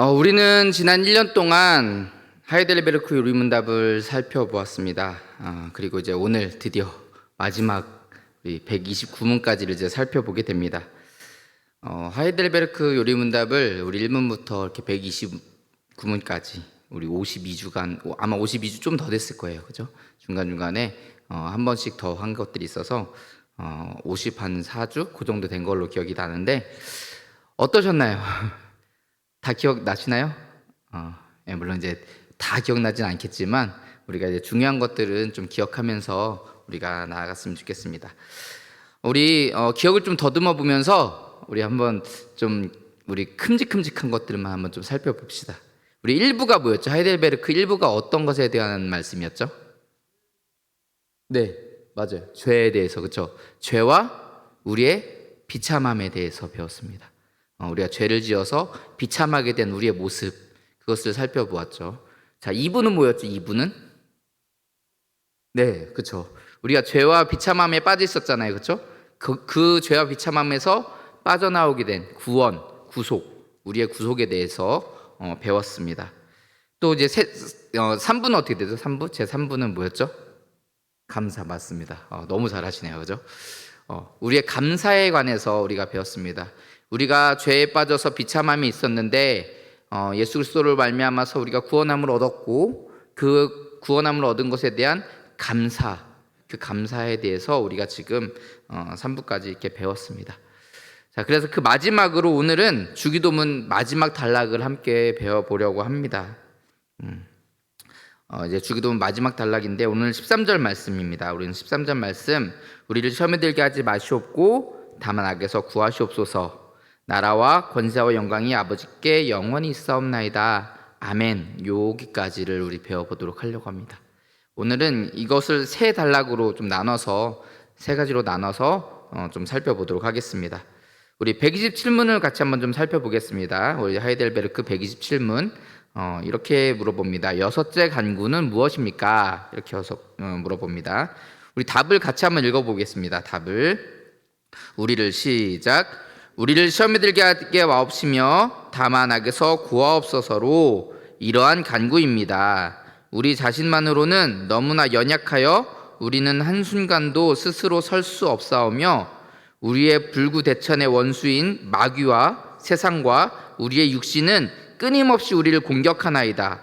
우리는 지난 1년 동안 하이델베르크 요리문답을 살펴보았습니다. 그리고 이제 오늘 드디어 마지막 우리 129문까지를 이제 살펴보게 됩니다. 하이델베르크 요리문답을 우리 1문부터 이렇게 129문까지 우리 52주간, 아마 52주 좀 더 됐을 거예요. 그죠? 중간중간에 한 번씩 더 한 것들이 있어서 54주 그 정도 된 걸로 기억이 나는데 어떠셨나요? 다 기억나시나요? 물론 이제 다 기억나진 않겠지만 우리가 이제 중요한 것들은 좀 기억하면서 우리가 나아갔으면 좋겠습니다. 우리 기억을 좀 더듬어 보면서 우리 한번 좀 우리 큼직큼직한 것들만 한번 좀 살펴봅시다. 우리 1부가 뭐였죠? 하이델베르크 1부가 어떤 것에 대한 말씀이었죠? 네, 맞아요. 죄에 대해서, 그렇죠? 죄와 우리의 비참함에 대해서 배웠습니다. 우리가 죄를 지어서 비참하게 된 우리의 모습, 그것을 살펴보았죠. 자, 2부는 뭐였죠? 2부는? 네, 그렇죠. 우리가 죄와 비참함에 빠져 있었잖아요. 그렇죠? 그 죄와 비참함에서 빠져나오게 된 구원, 구속, 우리의 구속에 대해서 배웠습니다. 또 이제 3부는 어떻게 되죠? 3부? 제 3부는 뭐였죠? 감사, 맞습니다. 너무 잘하시네요. 그죠? 우리의 감사에 관해서 우리가 배웠습니다. 우리가 죄에 빠져서 비참함이 있었는데 예수 그리스도를 말미암아서 우리가 구원함을 얻었고 그 구원함을 얻은 것에 대한 감사, 그 감사에 대해서 우리가 지금 3부까지 이렇게 배웠습니다. 자, 그래서 그 마지막으로 오늘은 주기도문 마지막 단락을 함께 배워보려고 합니다. 이제 주기도문 마지막 단락인데 오늘 13절 말씀입니다. 우리는 13절 말씀, 우리를 시험에 들게 하지 마시옵고 다만 악에서 구하시옵소서. 나라와 권세와 영광이 아버지께 영원히 있사옵나이다. 아멘. 여기까지를 우리 배워보도록 하려고 합니다. 오늘은 이것을 세 단락으로 좀 나눠서 세 가지로 나눠서 좀 살펴보도록 하겠습니다. 우리 127문을 같이 한번 좀 살펴보겠습니다. 우리 하이델베르크 127문 이렇게 물어봅니다. 여섯째 간구는 무엇입니까? 이렇게 물어봅니다. 우리 답을 같이 한번 읽어보겠습니다. 답을 우리를 시작. 우리를 시험에 들게 하게 마옵시며 다만 악에서 구하옵소서로 이러한 간구입니다. 우리 자신만으로는 너무나 연약하여 우리는 한순간도 스스로 설 수 없사오며 우리의 불구대천의 원수인 마귀와 세상과 우리의 육신은 끊임없이 우리를 공격하나이다.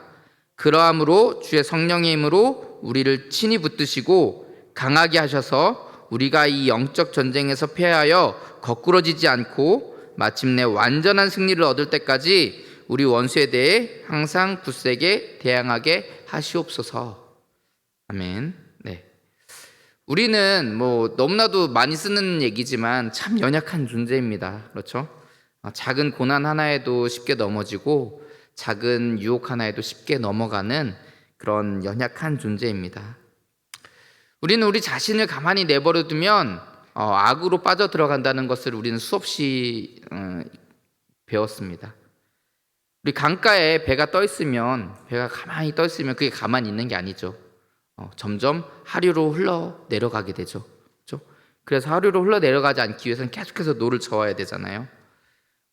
그러함으로 주의 성령의 힘으로 우리를 친히 붙드시고 강하게 하셔서 우리가 이 영적 전쟁에서 패하여 거꾸러지지 않고 마침내 완전한 승리를 얻을 때까지 우리 원수에 대해 항상 굳세게 대항하게 하시옵소서. 아멘. 네. 우리는 뭐 너무나도 많이 쓰는 얘기지만 참 연약한 존재입니다. 그렇죠? 작은 고난 하나에도 쉽게 넘어지고 작은 유혹 하나에도 쉽게 넘어가는 그런 연약한 존재입니다. 우리는 우리 자신을 가만히 내버려두면 악으로 빠져 들어간다는 것을 우리는 수없이 배웠습니다. 우리 강가에 배가 가만히 떠 있으면 그게 가만히 있는 게 아니죠. 점점 하류로 흘러 내려가게 되죠. 그렇죠? 그래서 하류로 흘러 내려가지 않기 위해서는 계속해서 노를 저어야 되잖아요.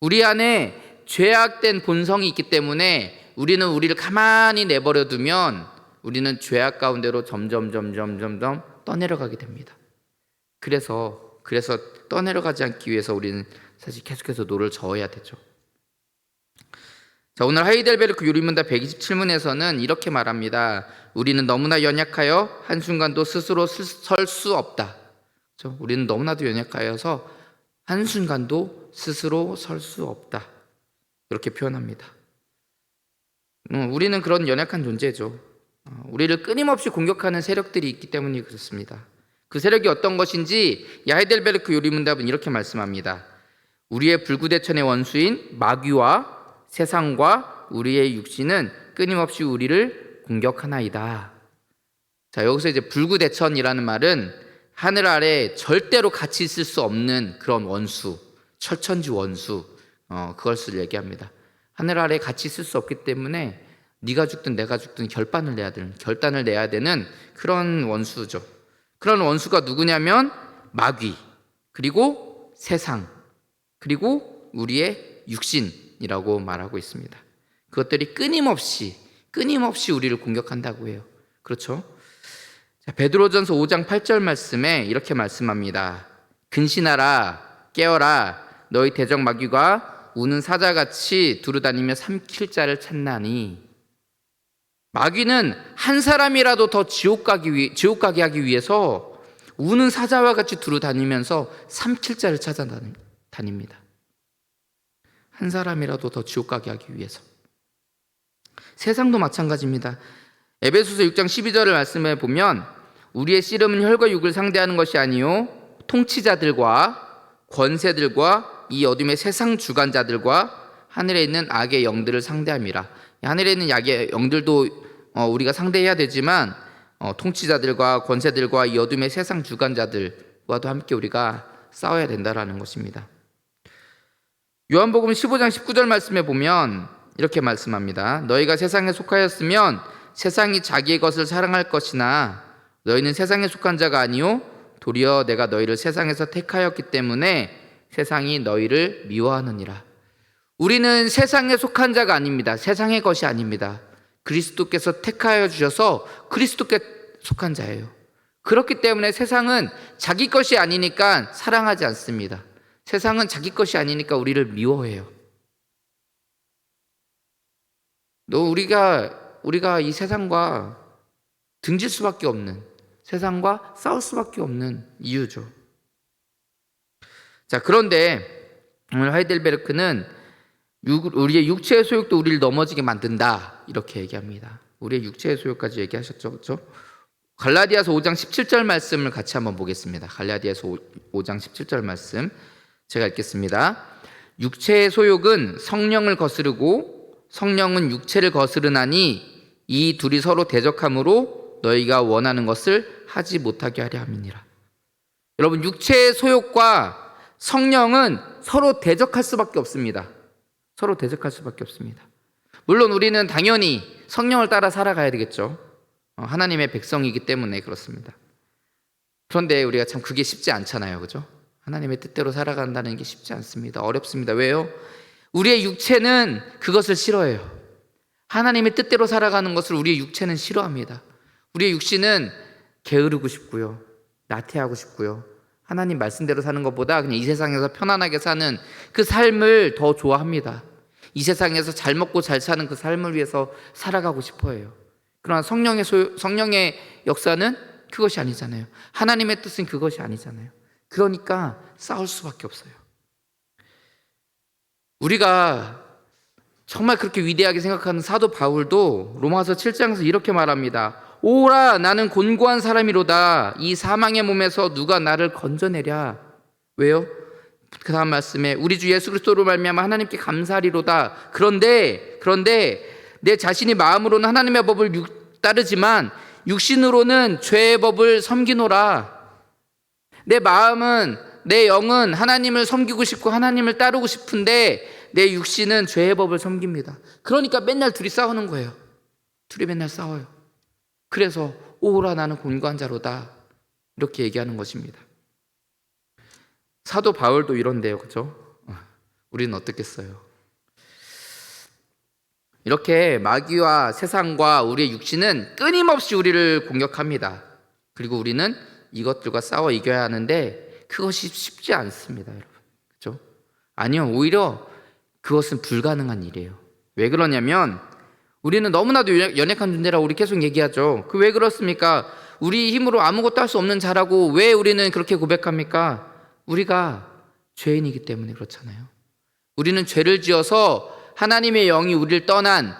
우리 안에 죄악된 본성이 있기 때문에 우리는 우리를 가만히 내버려두면 우리는 죄악 가운데로 점점 떠내려가게 됩니다. 그래서 떠내려가지 않기 위해서 우리는 사실 계속해서 노를 저어야 되죠. 자, 오늘 하이델베르크 요리문답 127문에서는 이렇게 말합니다. 우리는 너무나 연약하여 한순간도 스스로 설 수 없다. 그렇죠? 우리는 너무나도 연약하여서 한순간도 스스로 설 수 없다. 이렇게 표현합니다. 우리는 그런 연약한 존재죠. 우리를 끊임없이 공격하는 세력들이 있기 때문이 그렇습니다. 그 세력이 어떤 것인지 하이델베르크 요리문답은 이렇게 말씀합니다. 우리의 불구대천의 원수인 마귀와 세상과 우리의 육신은 끊임없이 우리를 공격하나이다. 자, 여기서 이제 불구대천이라는 말은 하늘 아래 절대로 같이 있을 수 없는 그런 원수, 철천지 원수, 그것을 얘기합니다. 하늘 아래 같이 있을 수 없기 때문에 네가 죽든 내가 죽든 결단을 내야 되는 그런 원수죠. 그런 원수가 누구냐면 마귀, 그리고 세상, 그리고 우리의 육신이라고 말하고 있습니다. 그것들이 끊임없이 우리를 공격한다고 해요. 그렇죠? 자, 베드로전서 5장 8절 말씀에 이렇게 말씀합니다. 근신하라, 깨어라, 너희 대적 마귀가 우는 사자같이 두루다니며 삼킬 자를 찾나니. 마귀는 한 사람이라도 더 지옥 가게 하기 위해서 우는 사자와 같이 두루다니면서 삼킬 자를 찾아다닙니다. 한 사람이라도 더 지옥 가게 하기 위해서. 세상도 마찬가지입니다. 에베소서 6장 12절을 말씀해 보면 우리의 씨름은 혈과 육을 상대하는 것이 아니요 통치자들과 권세들과 이 어둠의 세상 주관자들과 하늘에 있는 악의 영들을 상대함이라. 하늘에 있는 악의 영들도 우리가 상대해야 되지만 통치자들과 권세들과 이 어둠의 세상 주관자들과도 함께 우리가 싸워야 된다라는 것입니다. 요한복음 15장 19절 말씀에 보면 이렇게 말씀합니다. 너희가 세상에 속하였으면 세상이 자기의 것을 사랑할 것이나 너희는 세상에 속한 자가 아니요 도리어 내가 너희를 세상에서 택하였기 때문에 세상이 너희를 미워하느니라. 우리는 세상에 속한 자가 아닙니다. 세상의 것이 아닙니다. 그리스도께서 택하여 주셔서 그리스도께 속한 자예요. 그렇기 때문에 세상은 자기 것이 아니니까 사랑하지 않습니다. 세상은 자기 것이 아니니까 우리를 미워해요. 우리가 이 세상과 등질 수밖에 없는, 세상과 싸울 수밖에 없는 이유죠. 자, 그런데 오늘 하이델베르크는 우리의 육체의 소욕도 우리를 넘어지게 만든다 이렇게 얘기합니다. 우리의 육체의 소욕까지 얘기하셨죠, 그렇죠? 갈라디아서 5장 17절 말씀을 같이 한번 보겠습니다. 갈라디아서 5장 17절 말씀 제가 읽겠습니다. 육체의 소욕은 성령을 거스르고 성령은 육체를 거스르나니 이 둘이 서로 대적함으로 너희가 원하는 것을 하지 못하게 하려 함이니라. 여러분, 육체의 소욕과 성령은 서로 대적할 수밖에 없습니다. 서로 대적할 수밖에 없습니다. 물론 우리는 당연히 성령을 따라 살아가야 되겠죠. 하나님의 백성이기 때문에 그렇습니다. 그런데 우리가 참 그게 쉽지 않잖아요, 그죠? 하나님의 뜻대로 살아간다는 게 쉽지 않습니다. 어렵습니다. 왜요? 우리의 육체는 그것을 싫어해요. 하나님의 뜻대로 살아가는 것을 우리의 육체는 싫어합니다. 우리의 육신은 게으르고 싶고요, 나태하고 싶고요, 하나님 말씀대로 사는 것보다 그냥 이 세상에서 편안하게 사는 그 삶을 더 좋아합니다. 이 세상에서 잘 먹고 잘 사는 그 삶을 위해서 살아가고 싶어해요. 그러나 성령의 역사는 그것이 아니잖아요. 하나님의 뜻은 그것이 아니잖아요. 그러니까 싸울 수밖에 없어요. 우리가 정말 그렇게 위대하게 생각하는 사도 바울도 로마서 7장에서 이렇게 말합니다. 오라, 나는 곤고한 사람이로다. 이 사망의 몸에서 누가 나를 건져내랴. 왜요? 그 다음 말씀에 우리 주 예수 그리스도로 말미암아 하나님께 감사하리로다. 그런데 내 자신이 마음으로는 하나님의 법을 따르지만 육신으로는 죄의 법을 섬기노라. 내 마음은, 내 영은 하나님을 섬기고 싶고 하나님을 따르고 싶은데 내 육신은 죄의 법을 섬깁니다. 그러니까 맨날 둘이 싸우는 거예요. 둘이 맨날 싸워요. 그래서 오라, 나는 곤고한 자로다 이렇게 얘기하는 것입니다. 사도 바울도 이런데요, 그렇죠? 우리는 어떻겠어요? 이렇게 마귀와 세상과 우리의 육신은 끊임없이 우리를 공격합니다. 그리고 우리는 이것들과 싸워 이겨야 하는데 그것이 쉽지 않습니다, 여러분. 그렇죠? 아니요, 오히려 그것은 불가능한 일이에요. 왜 그러냐면 우리는 너무나도 연약한 존재라고 우리 계속 얘기하죠. 그 왜 그렇습니까? 우리 힘으로 아무것도 할 수 없는 자라고 왜 우리는 그렇게 고백합니까? 우리가 죄인이기 때문에 그렇잖아요. 우리는 죄를 지어서 하나님의 영이 우리를 떠난,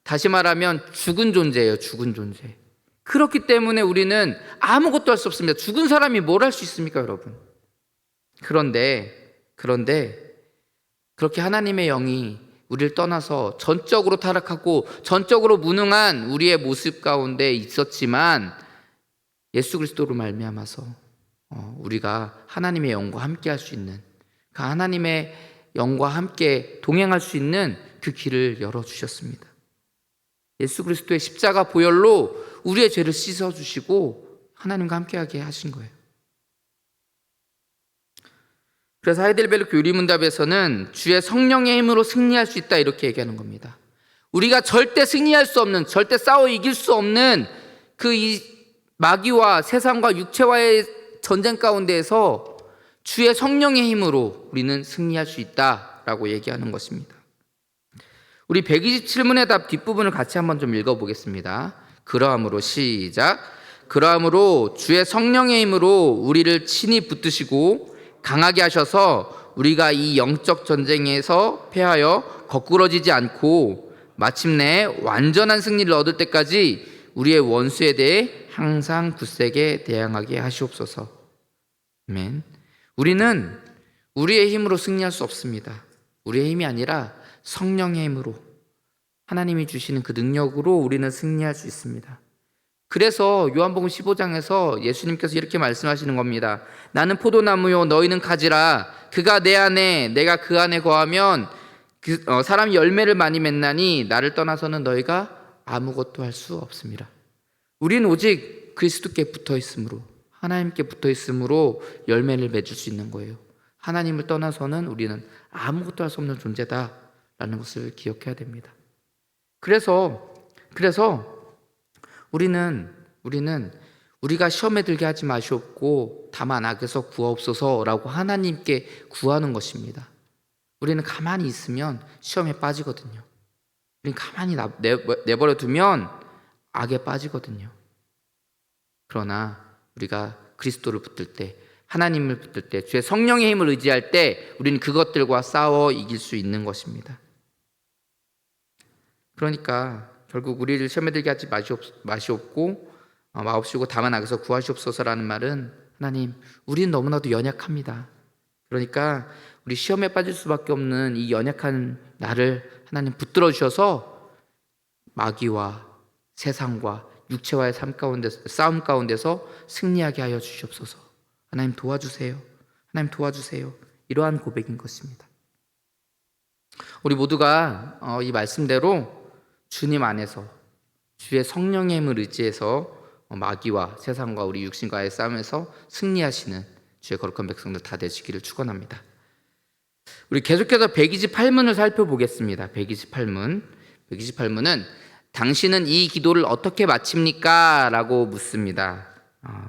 다시 말하면 죽은 존재예요. 죽은 존재. 그렇기 때문에 우리는 아무것도 할 수 없습니다. 죽은 사람이 뭘 할 수 있습니까, 여러분? 그런데 그렇게 하나님의 영이 우리를 떠나서 전적으로 타락하고 전적으로 무능한 우리의 모습 가운데 있었지만 예수 그리스도로 말미암아서 우리가 하나님의 영과 함께 할 수 있는, 그 하나님의 영과 함께 동행할 수 있는 그 길을 열어주셨습니다. 예수 그리스도의 십자가 보혈로 우리의 죄를 씻어주시고 하나님과 함께하게 하신 거예요. 그래서 하이델베르크 유리문답에서는 주의 성령의 힘으로 승리할 수 있다 이렇게 얘기하는 겁니다. 우리가 절대 승리할 수 없는, 절대 싸워 이길 수 없는 그 이 마귀와 세상과 육체와의 전쟁 가운데에서 주의 성령의 힘으로 우리는 승리할 수 있다라고 얘기하는 것입니다. 우리 127문의 답 뒷부분을 같이 한번 좀 읽어보겠습니다. 그러함으로 시작. 그러함으로 주의 성령의 힘으로 우리를 친히 붙드시고 강하게 하셔서 우리가 이 영적 전쟁에서 패하여 거꾸러지지 않고 마침내 완전한 승리를 얻을 때까지 우리의 원수에 대해 항상 굳세게 대항하게 하시옵소서. 아멘. 우리는 우리의 힘으로 승리할 수 없습니다. 우리의 힘이 아니라 성령의 힘으로, 하나님이 주시는 그 능력으로 우리는 승리할 수 있습니다. 그래서 요한복음 15장에서 예수님께서 이렇게 말씀하시는 겁니다. 나는 포도나무요 너희는 가지라. 그가 내 안에 내가 그 안에 거하면 사람이 열매를 많이 맺나니 나를 떠나서는 너희가 아무것도 할 수 없습니다. 우리는 오직 그리스도께 붙어 있으므로, 하나님께 붙어 있으므로 열매를 맺을 수 있는 거예요. 하나님을 떠나서는 우리는 아무것도 할 수 없는 존재다라는 것을 기억해야 됩니다. 그래서 우리가 시험에 들게 하지 마시옵고 다만 악에서 구하옵소서라고 하나님께 구하는 것입니다. 우리는 가만히 있으면 시험에 빠지거든요. 우리는 가만히 내버려 두면 악에 빠지거든요. 그러나 우리가 그리스도를 붙들 때, 하나님을 붙들 때, 주의 성령의 힘을 의지할 때 우리는 그것들과 싸워 이길 수 있는 것입니다. 그러니까 결국 우리를 시험에 들게 하지 마시옵고 마옵시고 다만 악에서 구하시옵소서라는 말은, 하나님, 우리는 너무나도 연약합니다. 그러니까 우리 시험에 빠질 수밖에 없는 이 연약한 나를 하나님 붙들어 주셔서 마귀와 세상과 육체와의 싸움 가운데서 승리하게 하여 주시옵소서. 하나님 도와주세요. 하나님 도와주세요. 이러한 고백인 것입니다. 우리 모두가 이 말씀대로 주님 안에서 주의 성령의 힘을 의지해서 마귀와 세상과 우리 육신과의 싸움에서 승리하시는 주의 거룩한 백성들 다 되시기를 축원합니다. 우리 계속해서 128문을 살펴보겠습니다. 128문은 당신은 이 기도를 어떻게 마칩니까? 라고 묻습니다.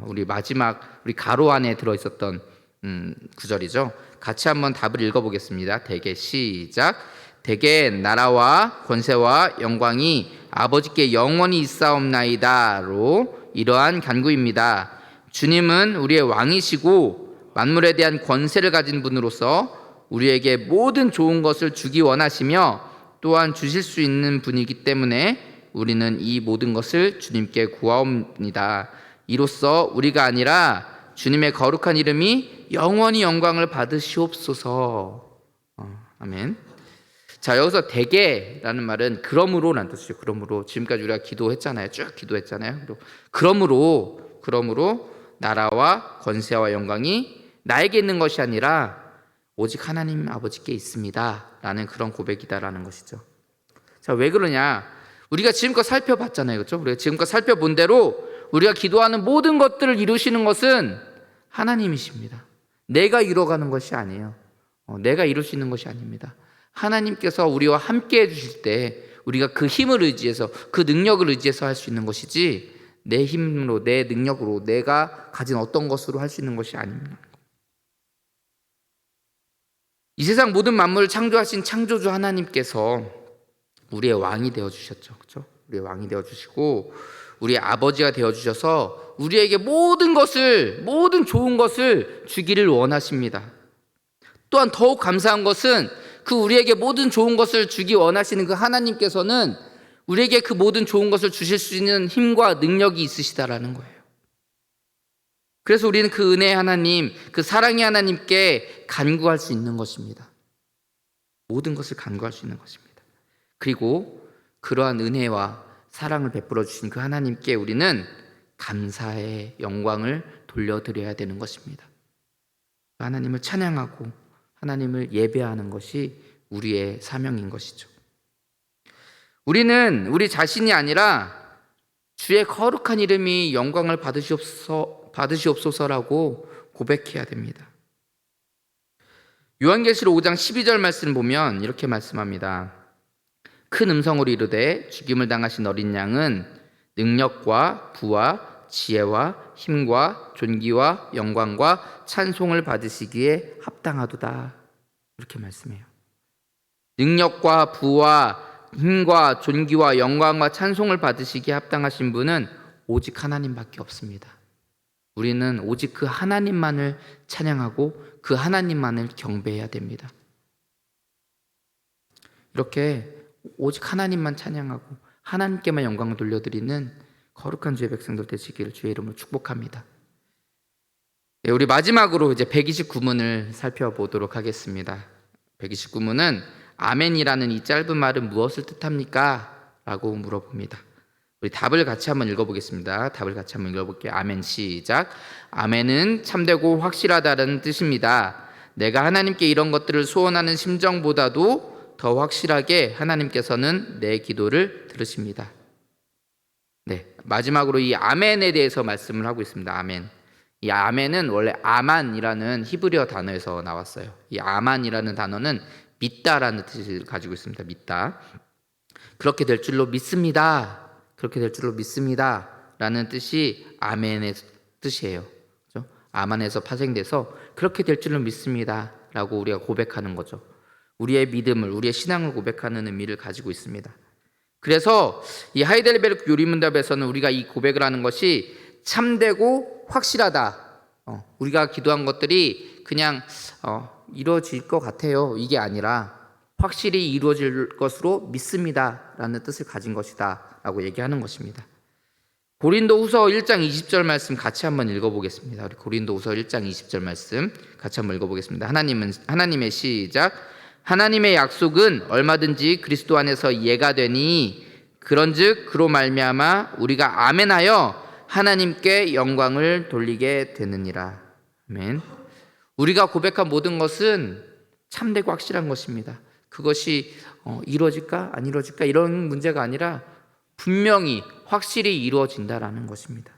우리 마지막 우리 가로 안에 들어있었던 구절이죠. 같이 한번 답을 읽어보겠습니다. 대개 시작. 대개 나라와 권세와 영광이 아버지께 영원히 있사옵나이다로 이러한 간구입니다. 주님은 우리의 왕이시고 만물에 대한 권세를 가진 분으로서 우리에게 모든 좋은 것을 주기 원하시며 또한 주실 수 있는 분이기 때문에 우리는 이 모든 것을 주님께 구하옵니다. 이로써 우리가 아니라 주님의 거룩한 이름이 영원히 영광을 받으시옵소서. 아멘. 자, 여기서 대개라는 말은 그러므로라는 뜻이죠. 그러므로 지금까지 우리가 기도했잖아요. 쭉 기도했잖아요. 그러므로 나라와 권세와 영광이 나에게 있는 것이 아니라 오직 하나님 아버지께 있습니다 라는 그런 고백이다라는 것이죠. 자, 왜 그러냐? 우리가 지금껏 살펴봤잖아요. 그렇죠? 우리가 지금껏 살펴본 대로 우리가 기도하는 모든 것들을 이루시는 것은 하나님이십니다. 내가 이뤄가는 것이 아니에요. 내가 이룰 수 있는 것이 아닙니다. 하나님께서 우리와 함께 해주실 때 우리가 그 힘을 의지해서, 그 능력을 의지해서 할 수 있는 것이지 내 힘으로, 내 능력으로, 내가 가진 어떤 것으로 할 수 있는 것이 아닙니다. 이 세상 모든 만물을 창조하신 창조주 하나님께서 우리의 왕이 되어주셨죠. 그렇죠? 우리의 왕이 되어주시고 우리의 아버지가 되어주셔서 우리에게 모든 좋은 것을 주기를 원하십니다. 또한 더욱 감사한 것은 그 우리에게 모든 좋은 것을 주기 원하시는 그 하나님께서는 우리에게 그 모든 좋은 것을 주실 수 있는 힘과 능력이 있으시다라는 거예요. 그래서 우리는 그 은혜의 하나님, 그 사랑의 하나님께 간구할 수 있는 것입니다. 모든 것을 간구할 수 있는 것입니다. 그리고 그러한 은혜와 사랑을 베풀어 주신 그 하나님께 우리는 감사의 영광을 돌려드려야 되는 것입니다. 하나님을 찬양하고 하나님을 예배하는 것이 우리의 사명인 것이죠. 우리는 우리 자신이 아니라 주의 거룩한 이름이 영광을 받으시옵소서라고 고백해야 됩니다. 요한계시록 5장 12절 말씀 보면 이렇게 말씀합니다. 큰 음성으로 이르되 죽임을 당하신 어린 양은 능력과 부와 지혜와 힘과 존귀와 영광과 찬송을 받으시기에 합당하도다. 이렇게 말씀해요. 능력과 부와 힘과 존귀와 영광과 찬송을 받으시기에 합당하신 분은 오직 하나님밖에 없습니다. 우리는 오직 그 하나님만을 찬양하고 그 하나님만을 경배해야 됩니다. 이렇게 오직 하나님만 찬양하고 하나님께만 영광을 돌려드리는 거룩한 주의 백성들 되시기를 주의 이름으로 축복합니다. 네, 우리 마지막으로 이제 129문을 살펴보도록 하겠습니다. 129문은 아멘이라는 이 짧은 말은 무엇을 뜻합니까? 라고 물어봅니다. 우리 답을 같이 한번 읽어보겠습니다. 답을 같이 한번 읽어볼게요. 아멘. 시작. 아멘은 참되고 확실하다는 뜻입니다. 내가 하나님께 이런 것들을 소원하는 심정보다도 더 확실하게 하나님께서는 내 기도를 들으십니다. 네, 마지막으로 이 아멘에 대해서 말씀을 하고 있습니다. 아멘. 이 아멘은 원래 아만이라는 히브리어 단어에서 나왔어요. 이 아만이라는 단어는 믿다라는 뜻을 가지고 있습니다. 믿다. 그렇게 될 줄로 믿습니다. 그렇게 될 줄로 믿습니다. 라는 뜻이 아멘의 뜻이에요. 그렇죠? 아만에서 파생돼서 그렇게 될 줄로 믿습니다. 라고 우리가 고백하는 거죠. 우리의 믿음을, 우리의 신앙을 고백하는 의미를 가지고 있습니다. 그래서 이 하이델베르크 요리문답에서는 우리가 이 고백을 하는 것이 참되고 확실하다. 우리가 기도한 것들이 그냥 이루어질 것 같아요. 이게 아니라 확실히 이루어질 것으로 믿습니다. 라는 뜻을 가진 것이다. 라고 얘기하는 것입니다. 고린도후서 1장 20절 말씀 같이 한번 읽어보겠습니다. 우리 고린도후서 1장 20절 말씀 같이 한번 읽어보겠습니다. 하나님의 시작. 하나님의 약속은 얼마든지 그리스도 안에서 예가 되니 그런즉 그로 말미암아 우리가 아멘하여 하나님께 영광을 돌리게 되느니라. 아멘. 우리가 고백한 모든 것은 참되고 확실한 것입니다. 그것이 이루어질까 안 이루어질까 이런 문제가 아니라 분명히 확실히 이루어진다라는 것입니다.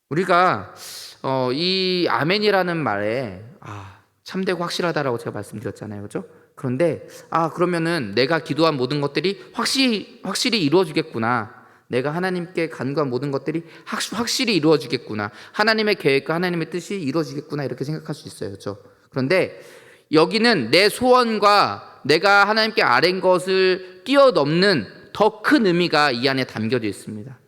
우리가 이 아멘이라는 말에 참되고 확실하다라고 제가 말씀드렸잖아요. 그렇죠? 그런데 그러면은 내가 기도한 모든 것들이 확실히 이루어지겠구나. 내가 하나님께 간구한 모든 것들이 확실히 이루어지겠구나. 하나님의 계획과 하나님의 뜻이 이루어지겠구나. 이렇게 생각할 수 있어요. 그렇죠? 그런데 여기는 내 소원과 내가 하나님께 아뢰는 것을 뛰어넘는 더 큰 의미가 이 안에 담겨져 있습니다.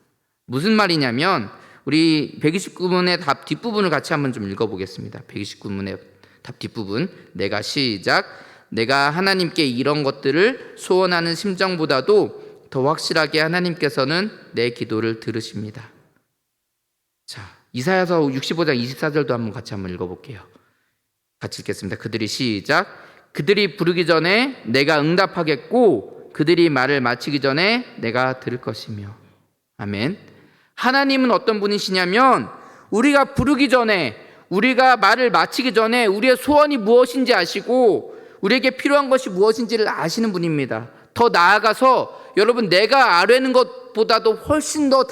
무슨 말이냐면 우리 129문의 답 뒷부분을 같이 한번 좀 읽어보겠습니다. 129문의 답 뒷부분 내가 시작. 내가 하나님께 이런 것들을 소원하는 심정보다도 더 확실하게 하나님께서는 내 기도를 들으십니다. 자, 이사야서 65장 24절도 한번 같이 한번 읽어볼게요. 같이 읽겠습니다. 그들이 시작. 그들이 부르기 전에 내가 응답하겠고 그들이 말을 마치기 전에 내가 들을 것이며. 아멘. 하나님은 어떤 분이시냐면 우리가 부르기 전에 우리가 말을 마치기 전에 우리의 소원이 무엇인지 아시고 우리에게 필요한 것이 무엇인지를 아시는 분입니다. 더 나아가서 여러분 내가 아뢰는 것보다도 훨씬 더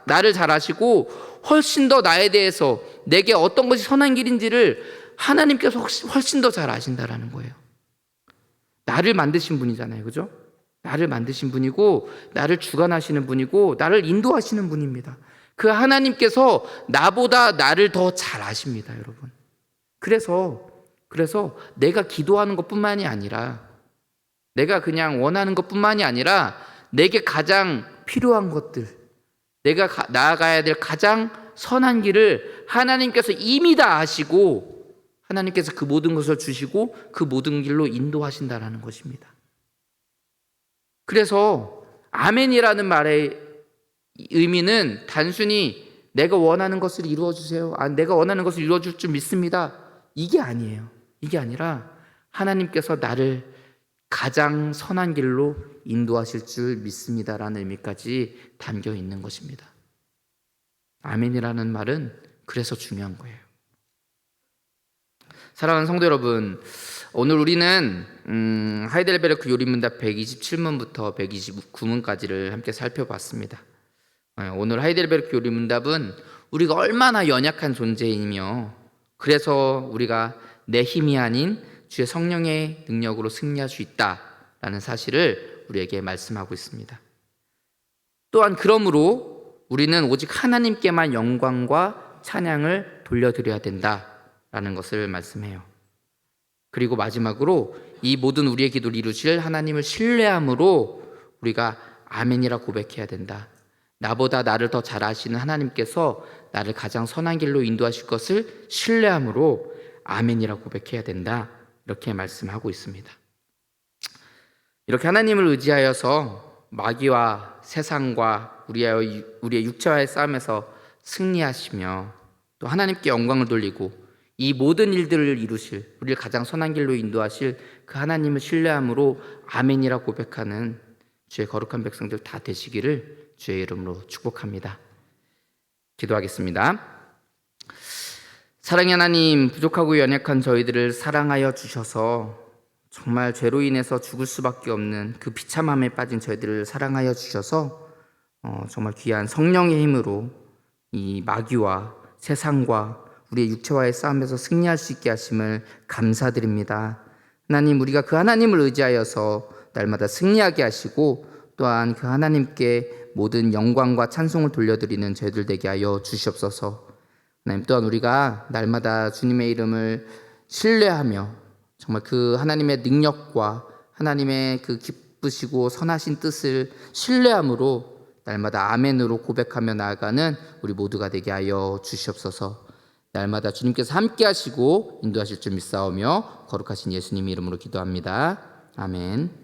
나를 잘 아시고 훨씬 더 나에 대해서 내게 어떤 것이 선한 길인지를 하나님께서 훨씬 더 잘 아신다라는 거예요. 나를 만드신 분이잖아요. 그죠? 나를 만드신 분이고 나를 주관하시는 분이고 나를 인도하시는 분입니다. 그 하나님께서 나보다 나를 더 잘 아십니다, 여러분. 그래서 내가 기도하는 것뿐만이 아니라 내가 그냥 원하는 것뿐만이 아니라 내게 가장 필요한 것들, 내가 나아가야 될 가장 선한 길을 하나님께서 이미 다 아시고 하나님께서 그 모든 것을 주시고 그 모든 길로 인도하신다라는 것입니다. 그래서 아멘이라는 말의 의미는 단순히 내가 원하는 것을 이루어주세요. 내가 원하는 것을 이루어줄 줄 믿습니다. 이게 아니에요. 이게 아니라 하나님께서 나를 가장 선한 길로 인도하실 줄 믿습니다라는 의미까지 담겨 있는 것입니다. 아멘이라는 말은 그래서 중요한 거예요. 사랑하는 성도 여러분, 오늘 우리는 하이델베르크 요리문답 127문부터 129문까지를 함께 살펴봤습니다. 오늘 하이델베르크 요리문답은 우리가 얼마나 연약한 존재이며 그래서 우리가 내 힘이 아닌 주의 성령의 능력으로 승리할 수 있다 된다라는 사실을 우리에게 말씀하고 있습니다. 또한 그러므로 우리는 오직 하나님께만 영광과 찬양을 돌려드려야 된다라는 것을 말씀해요. 그리고 마지막으로 이 모든 우리의 기도를 이루실 하나님을 신뢰함으로 우리가 아멘이라 고백해야 된다. 나보다 나를 더 잘 아시는 하나님께서 나를 가장 선한 길로 인도하실 것을 신뢰함으로 아멘이라 고백해야 된다. 이렇게 말씀하고 있습니다. 이렇게 하나님을 의지하여서 마귀와 세상과 우리의 육체와의 싸움에서 승리하시며 또 하나님께 영광을 돌리고 이 모든 일들을 이루실, 우리를 가장 선한 길로 인도하실 그 하나님을 신뢰함으로 아멘이라 고백하는 주의 거룩한 백성들 다 되시기를 주의 이름으로 축복합니다. 기도하겠습니다. 사랑의 하나님, 부족하고 연약한 저희들을 사랑하여 주셔서 정말 죄로 인해서 죽을 수밖에 없는 그 비참함에 빠진 저희들을 사랑하여 주셔서 정말 귀한 성령의 힘으로 이 마귀와 세상과 우리의 육체와의 싸움에서 승리할 수 있게 하심을 감사드립니다. 하나님, 우리가 그 하나님을 의지하여서 날마다 승리하게 하시고 또한 그 하나님께 모든 영광과 찬송을 돌려드리는 저희들 되게 하여 주시옵소서. 하나님, 또한 우리가 날마다 주님의 이름을 신뢰하며 정말 그 하나님의 능력과 하나님의 그 기쁘시고 선하신 뜻을 신뢰함으로 날마다 아멘으로 고백하며 나아가는 우리 모두가 되게 하여 주시옵소서. 날마다 주님께서 함께 하시고 인도하실 줄 믿사오며 거룩하신 예수님 이름으로 기도합니다. 아멘.